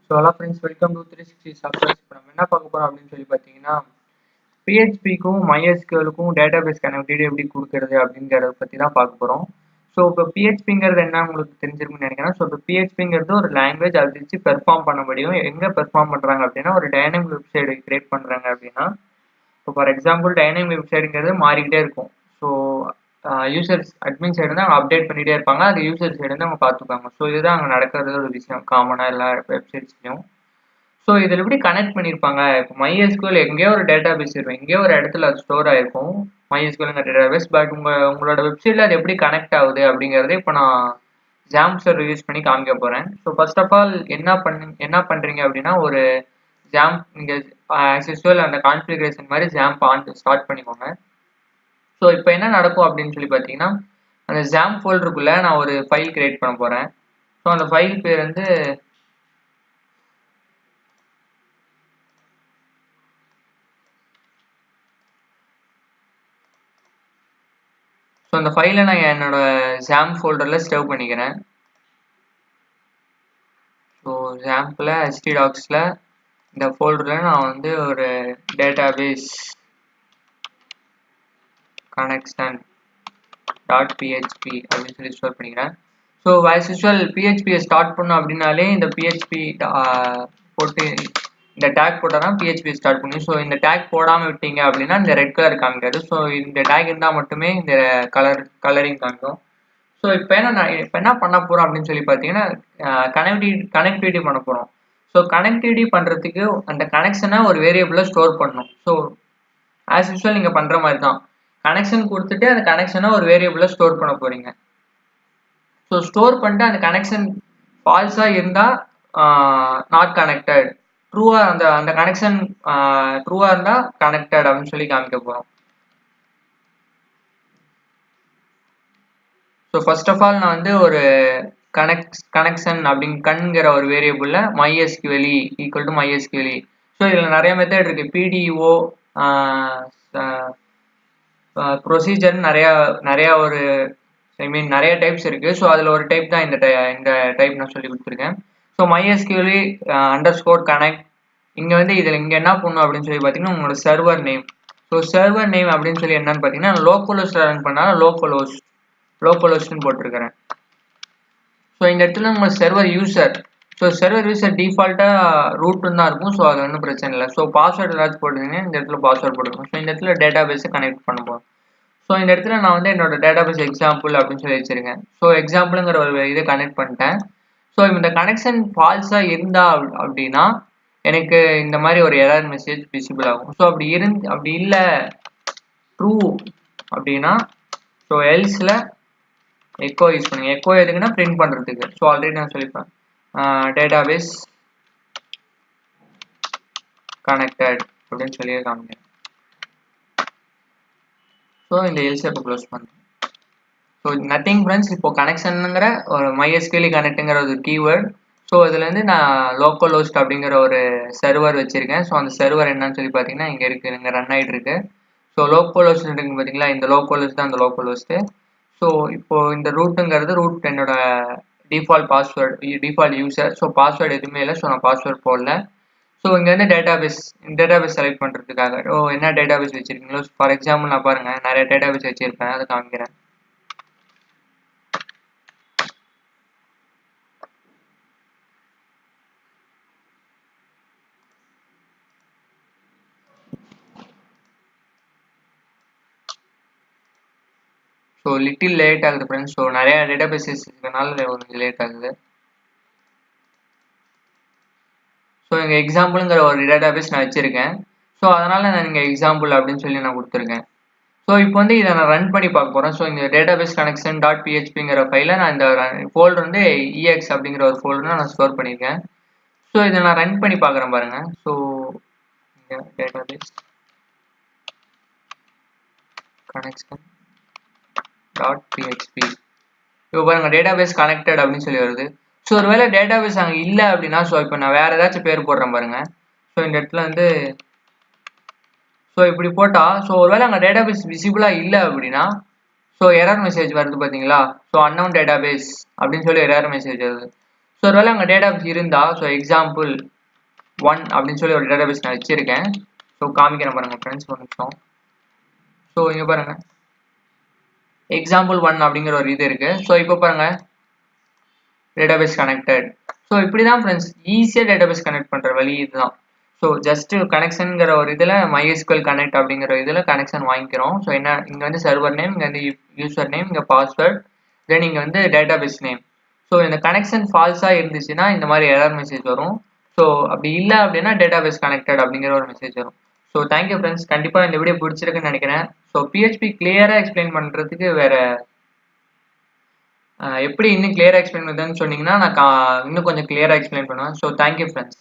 So hello friends, welcome to 360 software. இப்போ நம்ம என்ன பார்க்க போறோம் அப்படின்னு சொல்லி பார்த்தீங்கன்னா PHP-க்கும் MySQL-க்கும் டேட்டாபேஸ் கனெக்டிவிட்டி எப்படி கொடுக்கறது அப்படிங்கிறத பற்றி தான் பார்க்க போகிறோம். ஸோ இப்போ PHP-ங்கிறது என்ன உங்களுக்கு தெரிஞ்சிருக்குன்னு நினைக்கிறேன். ஸோ இப்போ PHP-ங்கிறது ஒரு லாங்குவேஜ், அதை வச்சு பெர்ஃபார்ம் பண்ண முடியும். எங்கே பெர்ஃபார்ம் பண்ணுறாங்க அப்படின்னா ஒரு டைனமிக் வெப்சைட் கிரியேட் பண்ணுறாங்க அப்படின்னா, இப்போ ஃபார் எக்ஸாம்பிள் டைனமிக் வெப்சைட்டுங்கிறது மாறிக்கிட்டே இருக்கும். ஸோ யூசர்ஸ் அட்மின் சைடு வந்து அவங்க அப்டேட் பண்ணிகிட்டே இருப்பாங்க, அது யூசர் சைடு வந்து அவங்க பார்த்துப்பாங்க. ஸோ இதுதான் அங்கே நடக்கிறது ஒரு விஷயம் காமனாக எல்லா வெப்சைட்ஸ்லையும். ஸோ இதில் எப்படி கனெக்ட் பண்ணியிருப்பாங்க, இப்போ MySQL எங்கேயோ ஒரு டேட்டாபேஸ் இருக்கும், எங்கேயோ ஒரு இடத்துல அது ஸ்டோர் ஆகிருக்கும் MySQLங்கிற டேட்டாபேஸ். பட் உங்களோட வெப்சைட்டில் அது எப்படி கனெக்ட் ஆகுது அப்படிங்கிறத இப்போ நான் XAMPP சர்வர் யூஸ் பண்ணி காமிக்க போகிறேன். ஸோ ஃபர்ஸ்ட் ஆஃப் ஆல் என்ன பண்ணுறீங்க அப்படின்னா, ஒரு XAMPP நீங்கள் ஆஸ் யூஸ்வல் அந்த கான்ஃபிகரேஷன் மாதிரி XAMPP ஸ்டார்ட் பண்ணிக்கோங்க. ஸோ இப்போ என்ன நடக்கும் அப்படின்னு சொல்லி பார்த்தீங்கன்னா, அந்த XAMPP ஃபோல்டருக்குள்ளே நான் ஒரு ஃபைல் கிரியேட் பண்ண போகிறேன். ஸோ அந்த ஃபைல் பேர் வந்து அந்த ஃபைலை நான் என்னோட XAMPP ஃபோல்டரில் சேவ் பண்ணிக்கிறேன். ஸோ XAMPPல htdocsல இந்த ஃபோல்டரில் நான் வந்து ஒரு டேட்டாபேஸ் கனெக்ஷன் .php அப்படின்னு சொல்லி ஸ்டோர் பண்ணிக்கிறேன். So as usual PHP start பண்ணோம் அப்படின்னாலே இந்த PHP போட்டு இந்த டேக் போட்டால் தான் PHP ஸ்டார்ட் பண்ணி. ஸோ இந்த டேக் போடாமல் விட்டீங்க அப்படின்னா இந்த ரெட் கலர் காமிக்காது. ஸோ இந்த டேக் இருந்தால் மட்டுமே இந்த கலரிங் காமிக்கும். ஸோ இப்போ என்ன பண்ண போகிறோம் அப்படின்னு சொல்லி பார்த்தீங்கன்னா, கனெக்டிவிட்டி பண்ண போகிறோம். ஸோ கனெக்டிவிட்டி பண்ணுறதுக்கு அந்த கனெக்ஷனை ஒரு வேரியபிளில் ஸ்டோர் பண்ணணும். ஸோ ஆஸ் யூஸ்வல் நீங்கள் பண்ணுற மாதிரி தான் கனெக்ஷன் கொடுத்துட்டு அந்த கனெக்ஷனை ஒரு வேரியபிளில் ஸ்டோர் பண்ண போகிறீங்க. ஸோ ஸ்டோர் பண்ணிட்டு அந்த கனெக்ஷன் ஃபால்ஸாக இருந்தால் நாட் கனெக்டட், ட்ரூவாக அந்த கனெக்ஷன் ட்ரூவாக இருந்தால் கனெக்டட் அப்படின்னு சொல்லி காமிக்க போகிறோம். ஸோ ஃபர்ஸ்ட் ஆஃப் ஆல் நான் வந்து ஒரு கனெக்ஷன் அப்படிங்கிற ஒரு வேரியபிளில் MySQL equal to MySQL. So இதில் நிறைய மெத்தட் இருக்குது, PDO ப்ரொசீஜர் நிறையா ஒரு நிறைய டைப்ஸ் இருக்குது. ஸோ அதில் ஒரு டைப் தான் இந்த டைப் நான் சொல்லி கொடுத்துருக்கேன். ஸோ MySQL _connect இங்கே வந்து இதில் இங்கே என்ன பண்ணணும் அப்படின்னு சொல்லி பார்த்தீங்கன்னா, உங்களோட server name. So server name அப்படின்னு சொல்லி என்னன்னு பார்த்தீங்கன்னா, லோக்கல் ஹோஸ்ட் ரன் பண்ணாலும் லோக்கல் ஹோஸ்ட்னு போட்டிருக்கிறேன். ஸோ இந்த இடத்துல உங்கள் server user, so server user டிஃபால்ட்டாக ரூட்டுன்னு தான் இருக்கும். ஸோ அது ஒன்றும் பிரச்சனை இல்லை. ஸோ பாஸ்வேர்டு ஏதாச்சும் போட்டுருந்தீங்கன்னா இந்த இடத்துல பாஸ்வேர்டு போட்டுருக்கோம். ஸோ இந்த இடத்துல டேட்டாபேஸை கனெக்ட் பண்ண போகிறோம். ஸோ இந்த இடத்துல நான் வந்து என்னோட டேட்டாபேஸ் எக்ஸாம்பிள் அப்படின்னு சொல்லி வச்சிருக்கேன். ஸோ எக்ஸாம்பிளுங்கிற ஒரு இதை கனெக்ட் பண்ணிட்டேன். ஸோ இந்த கனெக்ஷன் ஃபால்ஸாக இருந்தா அப்படின்னா எனக்கு இந்த மாதிரி ஒரு எரர் மெசேஜ் விசிபிள் ஆகும். ஸோ அப்படி இல்லை ட்ரூ அப்படின்னா, ஸோ எல்ஸில் எக்கோ யூஸ் பண்ணுங்க. எக்கோ எதுக்குன்னா பிரிண்ட் பண்ணுறதுக்கு. ஸோ ஆல்ரெடி நான் சொல்லிப்பேன் டேட்டாபேஸ் கனெக்டட் அப்படின்னு சொல்லி காமிக்கிறேன். ஸோ இந்த எல்ஸை இப்போ க்ளோஸ் பண்ணுறேன். ஸோ நத்திங் ஃப்ரெண்ட்ஸ், இப்போ கனெக்ஷனுங்கிற ஒரு MySQL கனெக்ட்டுங்கிற ஒரு கீவேர்ட். ஸோ இதுலேருந்து நான் லோக்கல் ஹோஸ்ட் அப்படிங்கிற ஒரு சர்வர் வச்சுருக்கேன். ஸோ அந்த சர்வர் என்னன்னு சொல்லி பார்த்தீங்கன்னா இங்கே இருக்குது, இங்கே ரன் ஆகிட்டு இருக்கு. ஸோ லோக்கல் ஹோஸ்ட் இருக்குங்க பார்த்தீங்களா, இந்த லோக்கல் ஹோஸ்ட் தான் அந்த லோக்கல் ஹோஸ்ட்டு. ஸோ இப்போது இந்த ரூட்டுங்கிறது ரூட் என்னோட டிஃபால்ட் யூசர். ஸோ பாஸ்வேர்டு எதுவுமே இல்லை. ஸோ நான் பாஸ்வேர்டு போடல. ஸோ இங்கே வந்து டேட்டாபேஸ் செலக்ட் பண்ணுறதுக்காக என்ன டேட்டாபேஸ் வச்சுருக்கீங்களோ, ஃபார் எக்ஸாம்பிள் நான் பாருங்கள் நிறைய டேட்டாபேஸ் வச்சுருப்பேன், அதை காமிக்கிறேன். ஸோ லிட்டில் லேட் ஆகுது ஃப்ரெண்ட்ஸ். ஸோ நிறையா டேட்டாபேஸஸ் இருக்கனால கொஞ்சம் லேட் ஆகுது. ஸோ இங்கே எக்ஸாம்பிளுங்கிற ஒரு டேட்டாபேஸ் நான் வச்சுருக்கேன். ஸோ அதனால் நான் இங்கே எக்ஸாம்பிள் அப்படின்னு சொல்லி நான் கொடுத்துருக்கேன். ஸோ இப்போ வந்து இதை நான் ரன் பண்ணி பார்க்க போகிறேன். ஸோ இந்த டேட்டாபேஸ் கனெக்ஷன் .phpங்கிற ஃபைலை நான் இந்த ஃபோல்டர் வந்து EX அப்படிங்கிற ஒரு ஃபோல்டர் நான் ஸ்டோர் பண்ணியிருக்கேன். ஸோ இதை நான் ரன் பண்ணி பார்க்குறேன் பாருங்கள். ஸோ இங்கே டேட்டாபேஸ் கனெக்ஷன் .php இப்போ பாருங்கள் டேட்டாபேஸ் கனெக்டட் அப்படின்னு சொல்லி வருது. ஸோ ஒருவேளை டேட்டாபேஸ் அங்கே இல்லை அப்படின்னா, ஸோ இப்போ நான் வேறு ஏதாச்சும் பேர் போடுறேன் பாருங்கள். ஸோ இந்த இடத்துல வந்து ஸோ இப்படி போட்டால், ஸோ ஒருவேளை அங்கே டேட்டாபேஸ் விசிபிளாக இல்லை அப்படின்னா, ஸோ எரர் மெசேஜ் வருது பார்த்தீங்களா. ஸோ அன்னவுன் டேட்டாபேஸ் அப்படின்னு சொல்லி எரர் மெசேஜ் வருது. ஸோ ஒருவேளை அங்கே டேட்டாபேஸ் இருந்தா ஸோ எக்ஸாம்பிள் 1 அப்படின்னு சொல்லி ஒரு டேட்டாபேஸ் நான் வச்சிருக்கேன். ஸோ காமிக்கிறேன் பாருங்க ஃப்ரெண்ட்ஸ், ஒரு நிமிஷம். ஸோ இங்கே பாருங்க எக்ஸாம்பிள் 1 அப்படிங்கிற ஒரு இது இருக்கு. ஸோ இப்போ பாருங்க டேட்டாபேஸ் கனெக்டட். ஸோ இப்படி தான் ஃப்ரெண்ட்ஸ் ஈஸியாக டேட்டாபேஸ் கனெக்ட் பண்ணுற வழி இதுதான். ஸோ ஜஸ்ட் கனெக்ஷனுங்கிற ஒரு இதில் MySQL கனெக்ட் அப்படிங்கிற இதில் கனெக்ஷன் வாங்கிக்கிறோம். ஸோ என்ன இங்கே வந்து சர்வர் நேம், இங்கே வந்து யூசர் நேம், இங்கே பாஸ்வேர்ட், தென் இங்கே வந்து டேட்டாபேஸ் நேம். ஸோ இந்த கனெக்ஷன் ஃபால்ஸாக இருந்துச்சுன்னா இந்த மாதிரி எரர் மெசேஜ் வரும். ஸோ அப்படி இல்லை அப்படின்னா டேட்டாபேஸ் கனெக்டட் அப்படிங்கிற ஒரு மெசேஜ் வரும். ஸோ தேங்க்யூ ஃப்ரெண்ட்ஸ், கண்டிப்பாக இந்த வீடியோ பிடிச்சிருக்குன்னு நினைக்கிறேன். ஸோ PHP கிளியராக எக்ஸ்பிளைன் பண்ணுறதுக்கு வேறு எப்படி இன்னும் கிளியராக எக்ஸ்பிளைன் பண்ணுறதுன்னு சொன்னீங்கன்னா நான் இன்னும் கொஞ்சம் கிளியராக எக்ஸ்பிளைன் பண்ணுவேன். So thank you friends.